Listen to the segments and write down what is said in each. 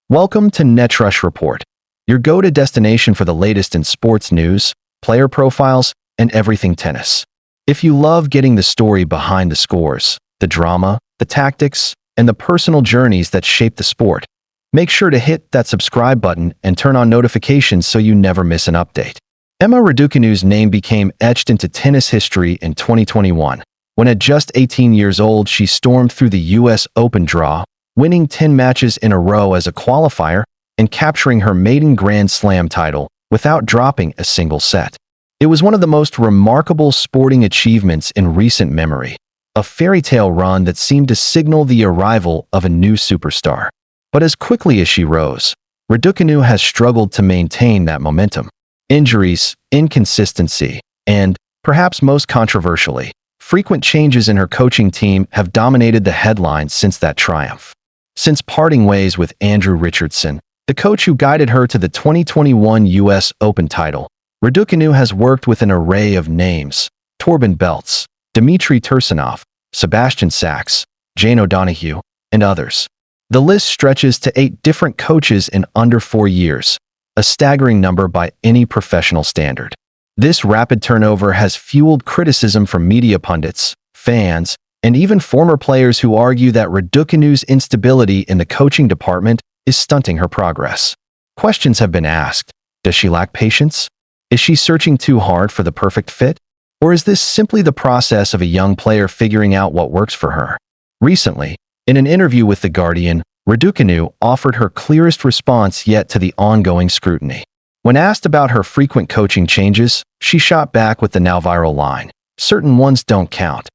Welcome to Netrush Report, your go-to destination for the latest in sports news, player profiles, and everything tennis. If you love getting the story behind the scores, the drama, the tactics, and the personal journeys that shape the sport, make sure to hit that subscribe button and turn on notifications so you never miss an update. Emma Raducanu's name became etched into tennis history in 2021, when at just 18 years old she stormed through the U.S. Open draw, winning 10 matches in a row as a qualifier and capturing her maiden Grand Slam title without dropping a single set. It was one of the most remarkable sporting achievements in recent memory, a fairy tale run that seemed to signal the arrival of a new superstar. But as quickly as she rose, Raducanu has struggled to maintain that momentum. Injuries, inconsistency, and, perhaps most controversially, frequent changes in her coaching team have dominated the headlines since that triumph. Since parting ways with Andrew Richardson, the coach who guided her to the 2021 U.S. Open title, Raducanu has worked with an array of names: Torben Beltz, Dmitry Tursunov, Sebastian Sachs, Jane O'Donoghue, and others. The list stretches to 8 different coaches in under 4 years, a staggering number by any professional standard. This rapid turnover has fueled criticism from media pundits, fans, and even former players who argue that Raducanu's instability in the coaching department is stunting her progress. Questions have been asked. Does she lack patience? Is she searching too hard for the perfect fit? Or is this simply the process of a young player figuring out what works for her? Recently, in an interview with The Guardian, Raducanu offered her clearest response yet to the ongoing scrutiny. When asked about her frequent coaching changes, she shot back with the now-viral line, "Certain ones don't count."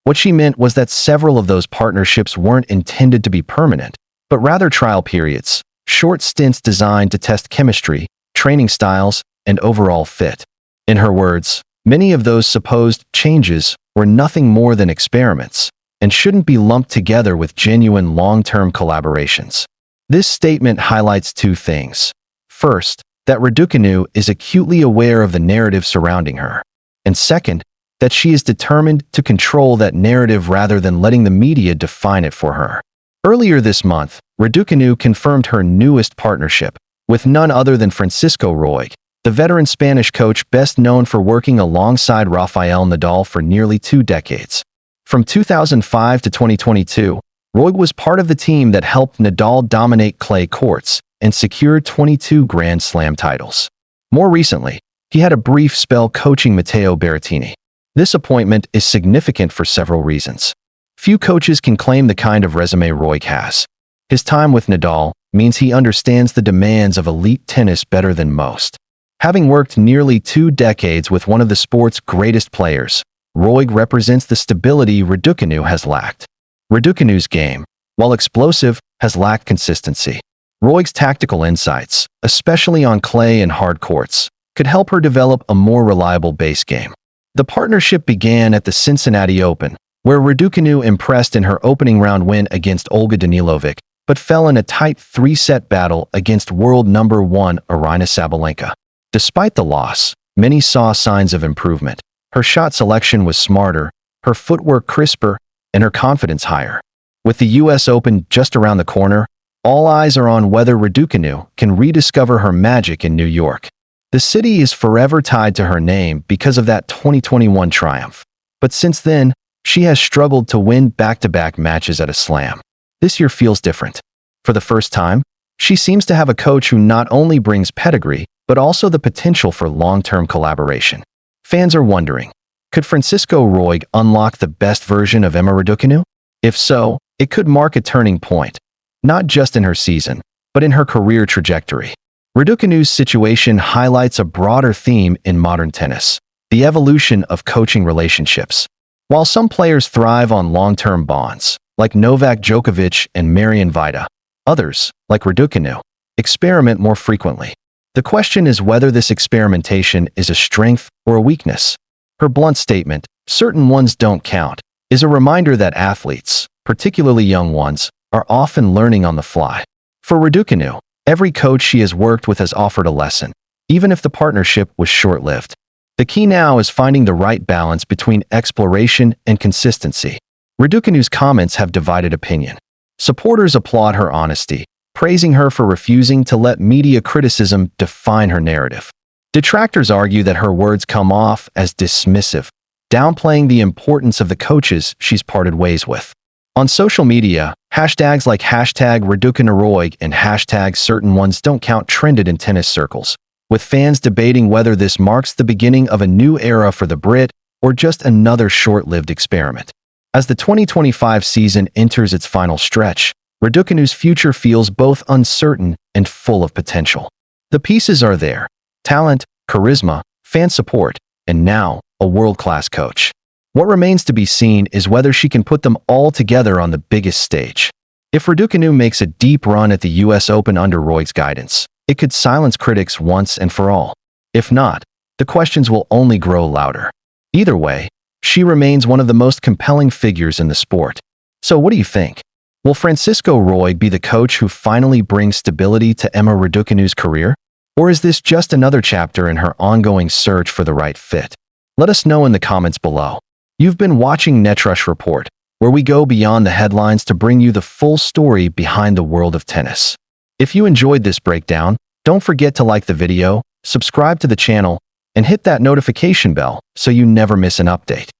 What she meant was that several of those partnerships weren't intended to be permanent, but rather trial periods, short stints designed to test chemistry, training styles, and overall fit. In her words, many of those supposed changes were nothing more than experiments and shouldn't be lumped together with genuine long-term collaborations. This statement highlights 2 things. First, that Raducanu is acutely aware of the narrative surrounding her, and second, that she is determined to control that narrative rather than letting the media define it for her. Earlier this month, Raducanu confirmed her newest partnership with none other than Francisco Roig, the veteran Spanish coach best known for working alongside Rafael Nadal for nearly 2 decades. From 2005 to 2022, Roig was part of the team that helped Nadal dominate clay courts and secure 22 Grand Slam titles. More recently, he had a brief spell coaching Matteo Berrettini. This appointment is significant for several reasons. Few coaches can claim the kind of resume Roig has. His time with Nadal means he understands the demands of elite tennis better than most. Having worked nearly 2 decades with one of the sport's greatest players, Roig represents the stability Raducanu has lacked. Raducanu's game, while explosive, has lacked consistency. Roig's tactical insights, especially on clay and hard courts, could help her develop a more reliable base game. The partnership began at the Cincinnati Open, where Raducanu impressed in her opening round win against Olga Danilovic, but fell in a tight 3-set battle against world number 1 Aryna Sabalenka. Despite the loss, many saw signs of improvement. Her shot selection was smarter, her footwork crisper, and her confidence higher. With the U.S. Open just around the corner, all eyes are on whether Raducanu can rediscover her magic in New York. The city is forever tied to her name because of that 2021 triumph. But since then, she has struggled to win back-to-back matches at a slam. This year feels different. For the first time, she seems to have a coach who not only brings pedigree, but also the potential for long-term collaboration. Fans are wondering, could Francisco Roig unlock the best version of Emma Raducanu? If so, it could mark a turning point, not just in her season, but in her career trajectory. Raducanu's situation highlights a broader theme in modern tennis: the evolution of coaching relationships. While some players thrive on long-term bonds, like Novak Djokovic and Marian Vida, others, like Raducanu, experiment more frequently. The question is whether this experimentation is a strength or a weakness. Her blunt statement, "Certain ones don't count," is a reminder that athletes, particularly young ones, are often learning on the fly. For Raducanu, every coach she has worked with has offered a lesson, even if the partnership was short-lived. The key now is finding the right balance between exploration and consistency. Raducanu's comments have divided opinion. Supporters applaud her honesty, praising her for refusing to let media criticism define her narrative. Detractors argue that her words come off as dismissive, downplaying the importance of the coaches she's parted ways with. On social media, hashtags like #RaducaNaroig and #CertainOnes trended in tennis circles, with fans debating whether this marks the beginning of a new era for the Brit or just another short-lived experiment. As the 2025 season enters its final stretch, Raducanu's future feels both uncertain and full of potential. The pieces are there: talent, charisma, fan support, and now a world-class coach. What remains to be seen is whether she can put them all together on the biggest stage. If Raducanu makes a deep run at the US Open under Roig's guidance, it could silence critics once and for all. If not, the questions will only grow louder. Either way, she remains one of the most compelling figures in the sport. So what do you think? Will Francisco Roig be the coach who finally brings stability to Emma Raducanu's career? Or is this just another chapter in her ongoing search for the right fit? Let us know in the comments below. You've been watching Netrush Report, where we go beyond the headlines to bring you the full story behind the world of tennis. If you enjoyed this breakdown, don't forget to like the video, subscribe to the channel, and hit that notification bell so you never miss an update.